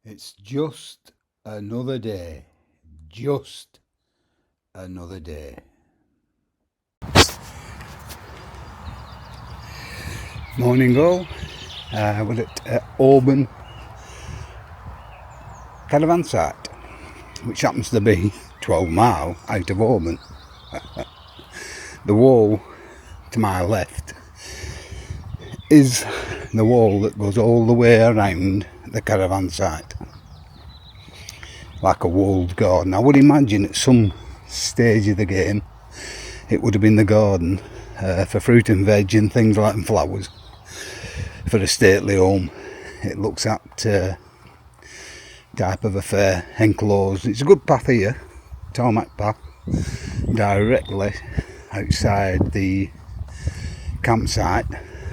It's just another day. Just another day. Morning all. We're at Oban Caravan site, which happens to be 12 mile out of Oban. The wall to my left is the wall that goes all the way around the caravan site, like a walled garden. I would imagine at some stage of the game it would have been the garden for fruit and veg and things like and flowers for a stately home. It looks at type of affair, enclosed. It's a good path here, tarmac path, directly outside the campsite.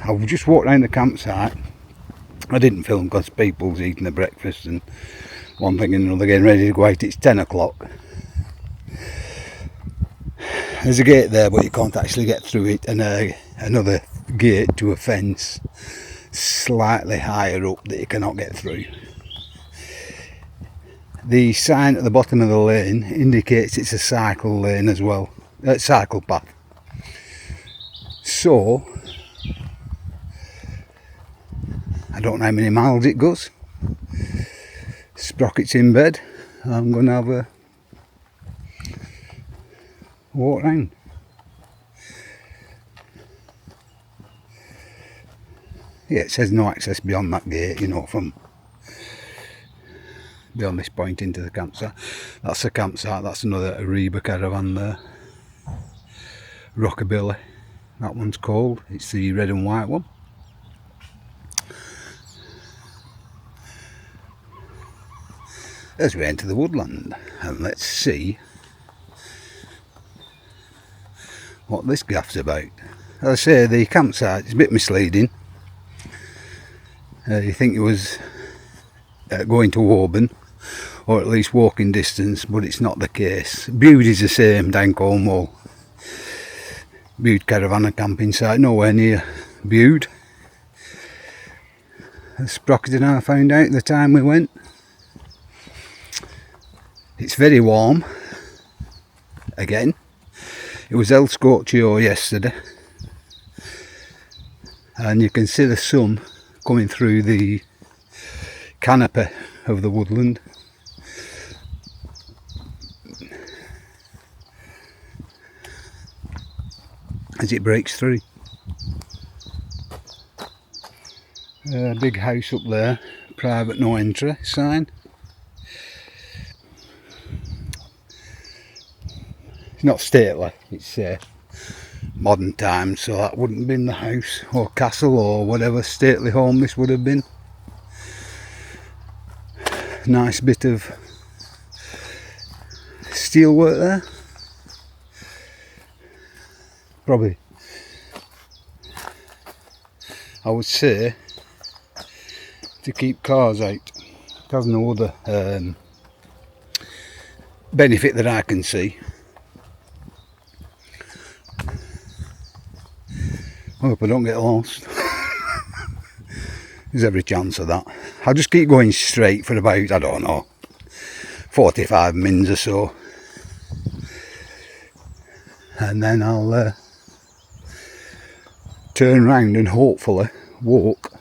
I just walked around the campsite. I didn't film because people's eating their breakfast and one thing and another, getting ready to go out. It's 10 o'clock. There's a gate there, but you can't actually get through it, and another gate to a fence slightly higher up that you cannot get through. The sign at the bottom of the lane indicates it's a cycle lane as well, cycle path. So I don't know how many miles it goes. Sprocket's in bed. I'm going to have a walk round. Yeah, it says no access beyond that gate, you know, from beyond this point into the campsite. That's the campsite. That's another Ariba caravan there. Rockabilly, that one's called. It's the red and white one. As we enter the woodland, and let's see what this gaff's about. As I say, the campsite is a bit misleading. You think it was going to Oban, or at least walking distance, but it's not the case. Bude is the same down Cornwall. Bude caravan and camping site, nowhere near Bude. As Sprocket and I found out the time we went. It's very warm. Again, it was El Scorchio yesterday, and you can see the sun coming through the canopy of the woodland. As it breaks through. Big house up there, private no entry sign. It's not stately, it's modern times, so that wouldn't have been the house or castle or whatever stately home this would have been. Nice bit of steelwork there. Probably, I would say, to keep cars out. It has no other benefit that I can see. I hope I don't get lost. There's every chance of that. I'll just keep going straight for about, I don't know, 45 minutes or so. And then I'll turn round and hopefully walk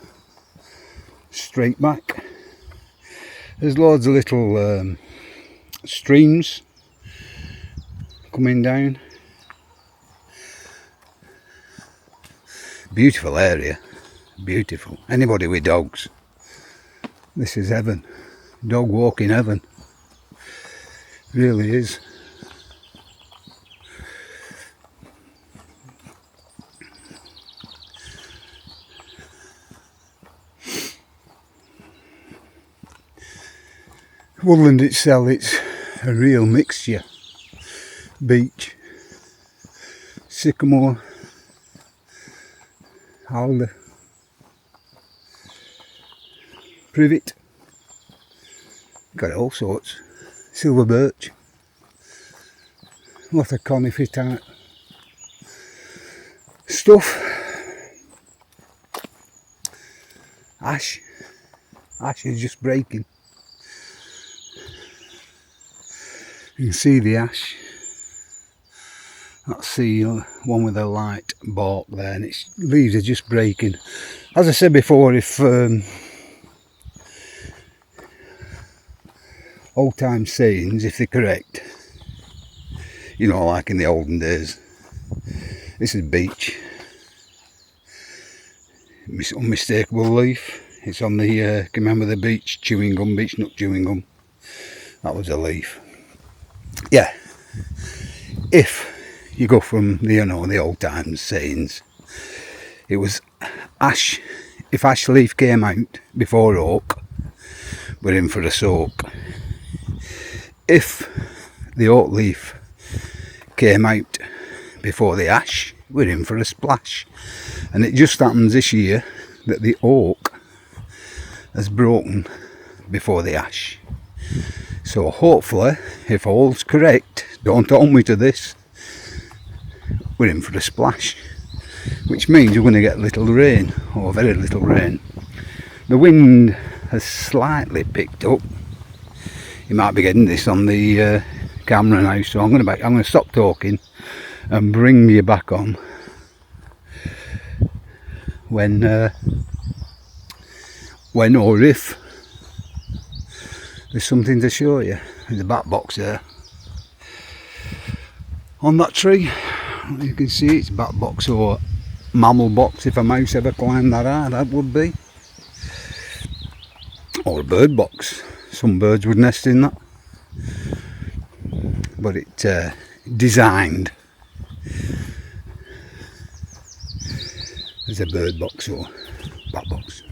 straight back. There's loads of little streams coming down. Beautiful area, beautiful. Anybody with dogs, this is heaven. Dog walking heaven, really is. Woodland itself, it's a real mixture. Beech, sycamore, alder, privet, got all sorts, silver birch, lot of conifer type stuff, ash is just breaking. You can see the ash. That's the one with the light bark there, and its leaves are just breaking. As I said before, if old time sayings, if they're correct, you know, like in the olden days, this is beech. Unmistakable leaf. It's on the, can you remember the beech chewing gum, beech nut chewing gum? That was a leaf. Yeah, if you go from the, you know, the old times sayings, it was ash. If ash leaf came out before oak, we're in for a soak. If the oak leaf came out before the ash, we're in for a splash. And it just happens this year that the oak has broken before the ash. So hopefully, if all's correct, don't hold me to this, we're in for a splash, which means we're going to get little rain, or very little rain. The wind has slightly picked up. You might be getting this on the camera now, so I'm going to stop talking and bring you back on when or if there's something to show you. There's a bat box there on that tree. You can see it's bat box or mammal box. If a mouse ever climbed that high, that would be. Or a bird box. Some birds would nest in that. But it's designed as a bird box or bat box.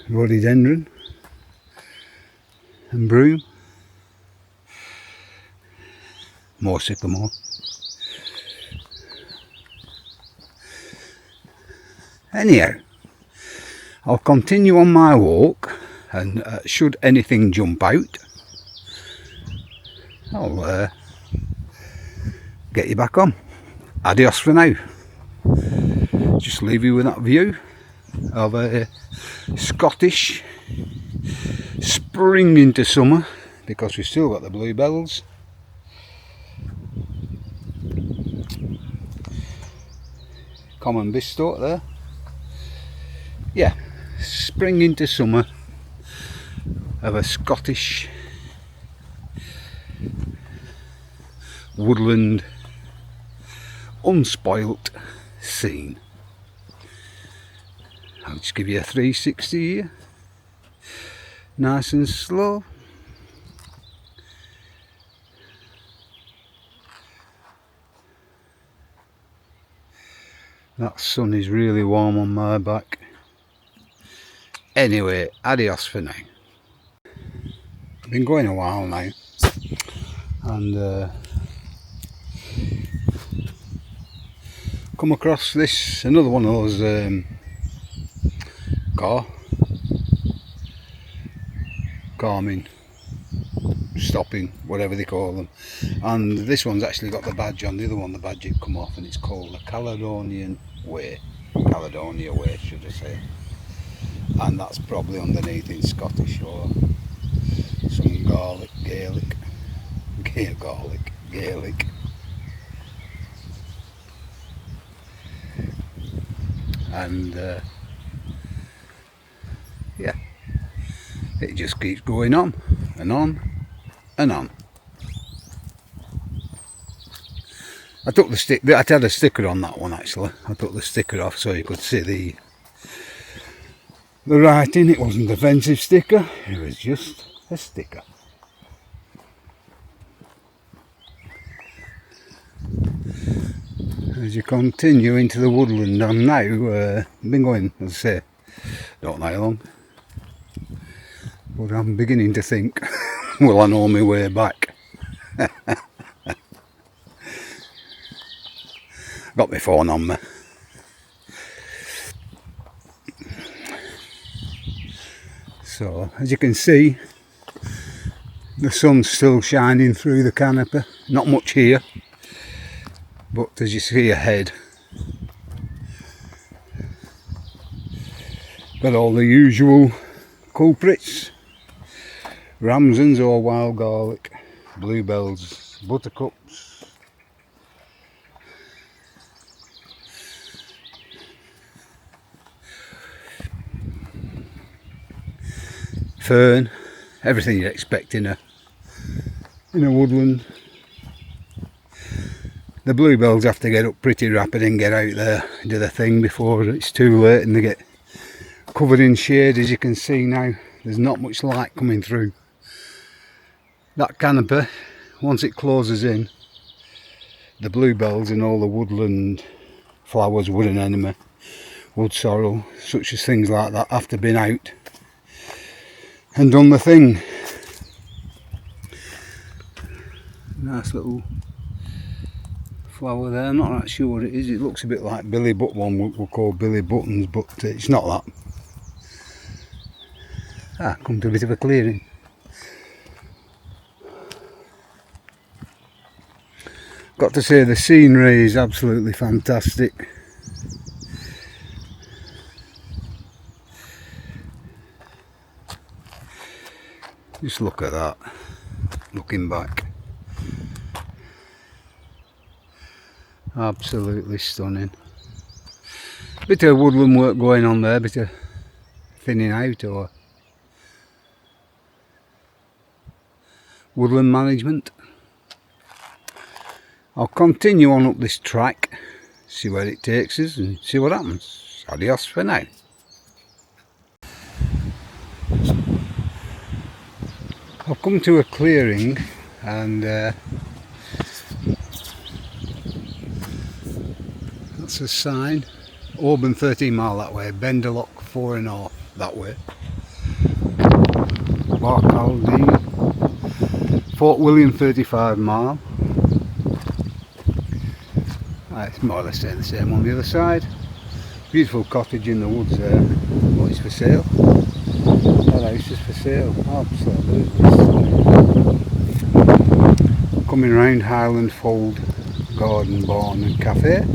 Rhododendron and broom. More sycamore. Anyhow, I'll continue on my walk, and should anything jump out, I'll get you back on. Adios for now. Just leave you with that view of a Scottish spring into summer, because we've still got the bluebells. Common bistalk there. Yeah, spring into summer of a Scottish woodland unspoilt scene. I'll just give you a 360 here, nice and slow. That sun is really warm on my back. Anyway, adios for now. I've been going a while now, and come across this, another one of those calming, stopping, whatever they call them. And this one's actually got the badge on. The other one, the badge had come off, and it's called the Caledonian Way. Caledonia Way, should I say. And that's probably underneath in Scottish or some Gaelic. And yeah, it just keeps going on and on and on. I took the stick. I had a sticker on that one actually. I took the sticker off so you could see the writing. It wasn't a offensive sticker. It was just a sticker. As you continue into the woodland, I'm now been going, as I say, don't know how long, but I'm beginning to think, will I know my way back? Got my phone on me. So, as you can see, the sun's still shining through the canopy. Not much here, but as you see ahead, got all the usual culprits Ramsons or wild garlic, bluebells, buttercups, fern, everything you'd expect in a woodland. The bluebells have to get up pretty rapid and get out there and do the thing before it's too late and they get covered in shade. As you can see now, there's not much light coming through. That canopy, once it closes in, the bluebells and all the woodland flowers, wood anemone, wood sorrel, such as things like that, have to been out and done the thing. Nice little flower there. I'm not that sure what it is. It looks a bit like Billy one we'll call Billy Buttons, but it's not that. Come to a bit of a clearing. Got to say, the scenery is absolutely fantastic. Just look at that, looking back. Absolutely stunning. Bit of woodland work going on there, bit of thinning out or woodland management. I'll continue on up this track, see where it takes us and see what happens. Adios for now. I've come to a clearing and that's a sign. Oban 13 mile that way, Benderlock 4.5 that way. Barcaldine, Fort William 35 mile. It's more or less the same on the other side. Beautiful cottage in the woods there. What is for sale? That house is for sale. Absolutely. Coming round Highland Fold Garden, Barn and Cafe.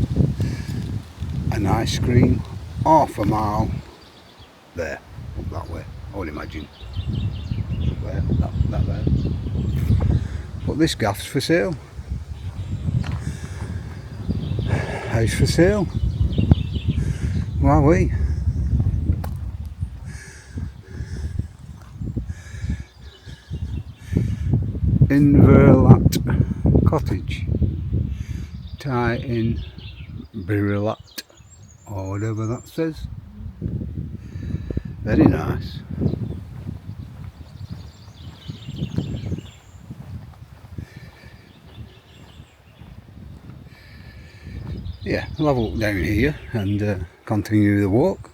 An ice cream, half a mile there, up that way, I would imagine. Where? That there. But this gaff's for sale. House for sale. Wowee. Inverlat Cottage. Tie in Birilat, or whatever that says. Very nice. Yeah, we'll have a look down here and continue the walk.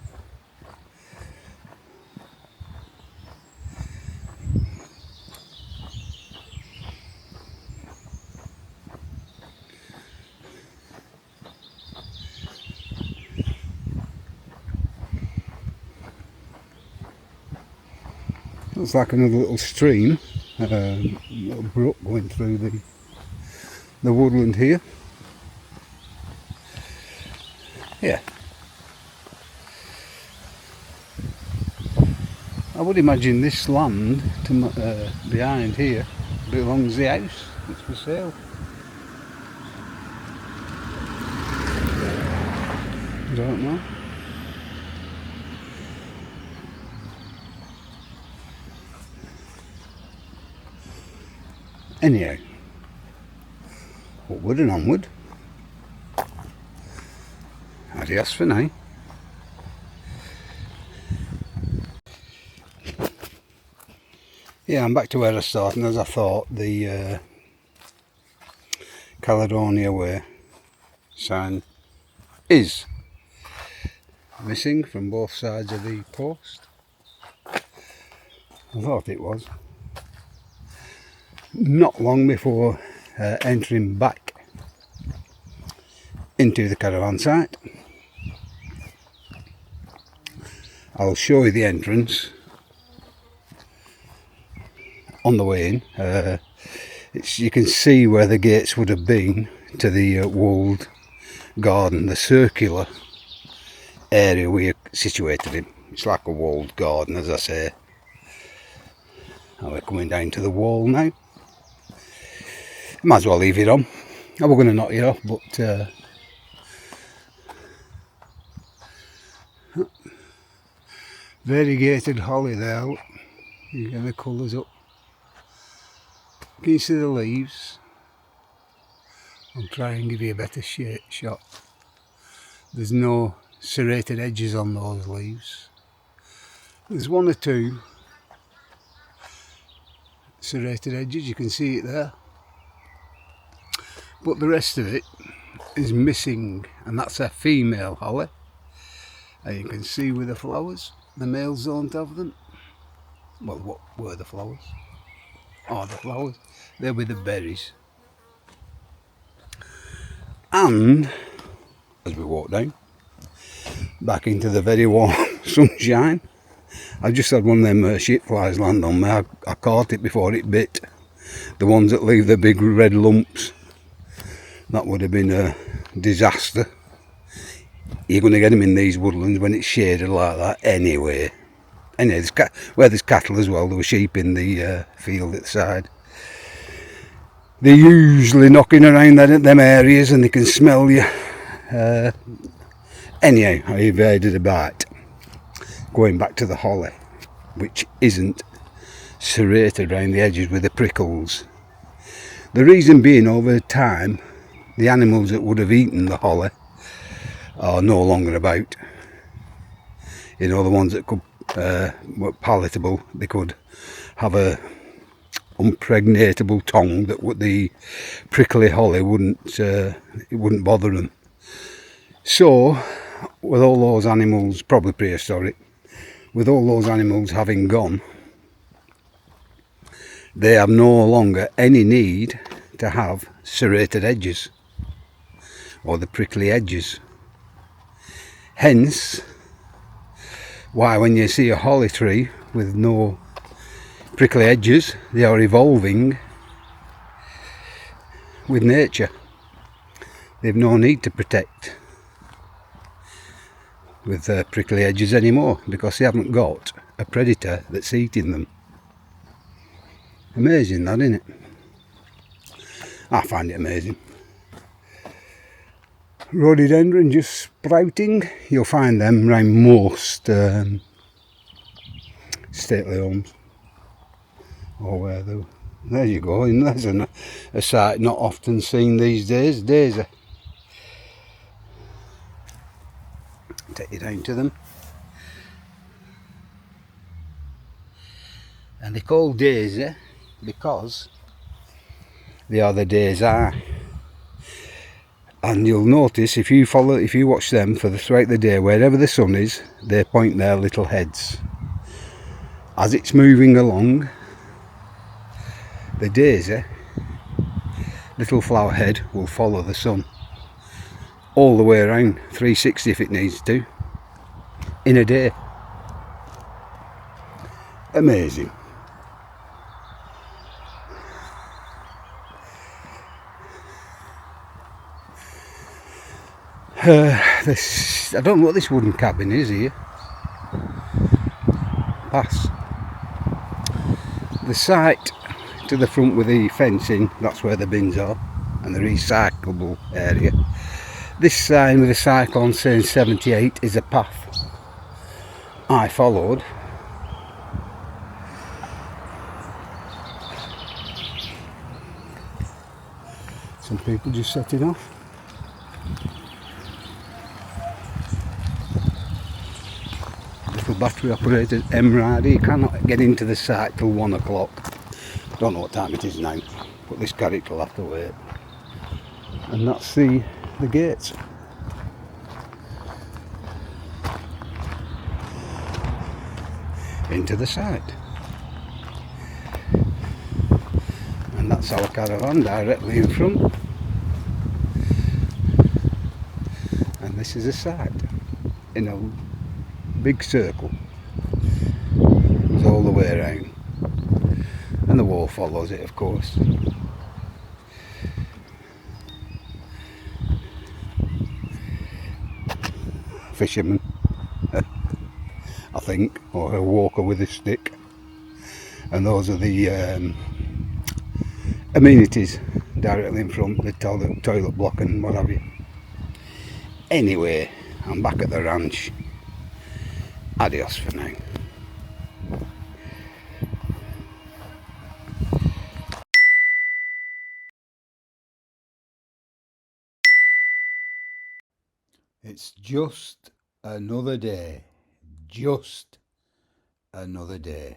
Looks like another little stream, little brook going through the woodland here. Yeah, I would imagine this land behind here belongs to the house. It's for sale. I don't know. Anyhow, upward and onward. Adios for now. Yeah, I'm back to where I started, and as I thought, the Caledonia Way sign is missing from both sides of the post. I thought it was. Not long before entering back into the caravan site. I'll show you the entrance on the way in. You can see where the gates would have been to the walled garden, the circular area we're situated in. It's like a walled garden, as I say. And we're coming down to the wall now. Might as well leave it on. I was going to knock it off, but variegated holly there. Look. You get the colours up. Can you see the leaves? I'll try and give you a better shot. There's no serrated edges on those leaves. There's one or two serrated edges, you can see it there. But the rest of it is missing, and that's a female holly. And you can see with the flowers, the males don't have them. Well, what were the flowers? Oh, the flowers. They're with the berries. And as we walk down back into the very warm sunshine, I just had one of them shit flies land on me. I caught it before it bit. The ones that leave the big red lumps. That would have been a disaster. You're going to get them in these woodlands when it's shaded like that anyway. Anyway, where there's cattle as well, there were sheep in the field at the side. They're usually knocking around them areas and they can smell you. Anyhow, I evaded a bite. Going back to the holly, which isn't serrated around the edges with the prickles. The reason being, over time, the animals that would have eaten the holly are no longer about. You know, the ones that could were palatable, they could have a impregnatable tongue that the prickly holly wouldn't bother them. So, with all those animals, probably prehistoric, with all those animals having gone, they have no longer any need to have serrated edges or the prickly edges. Hence why when you see a holly tree with no prickly edges, they are evolving with nature. They've no need to protect with prickly edges anymore because they haven't got a predator that's eating them. Amazing that, isn't it? I find it amazing. Rhododendron just sprouting. You'll find them around most stately homes. Or where though. There you go, and there's a sight not often seen these days. Daisy. Take you down to them. And they're called daisy because they are the daisy. And you'll notice if you watch them throughout the day, wherever the sun is, they point their little heads. As it's moving along, the daisy, little flower head, will follow the sun all the way around, 360 if it needs to, in a day. Amazing. I don't know what this wooden cabin is here. Pass. The site to the front with the fencing, that's where the bins are, and the recyclable area. This sign with a cyclone saying 78 is a path I followed. Some people just setting off. Little battery operated M-Rider. You cannot get into the site till 1 o'clock. Don't know what time it is now, but this character will have to wait. And that's the gates. Into the site. And that's our caravan directly in front. And this is a site in a big circle. It goes all the way around. And the wall follows it, of course. Fisherman, I think, or a walker with a stick. and those are the amenities directly in front, the toilet block and what have you. Anyway, I'm back at the ranch. Adios for now. It's just another day. Just another day.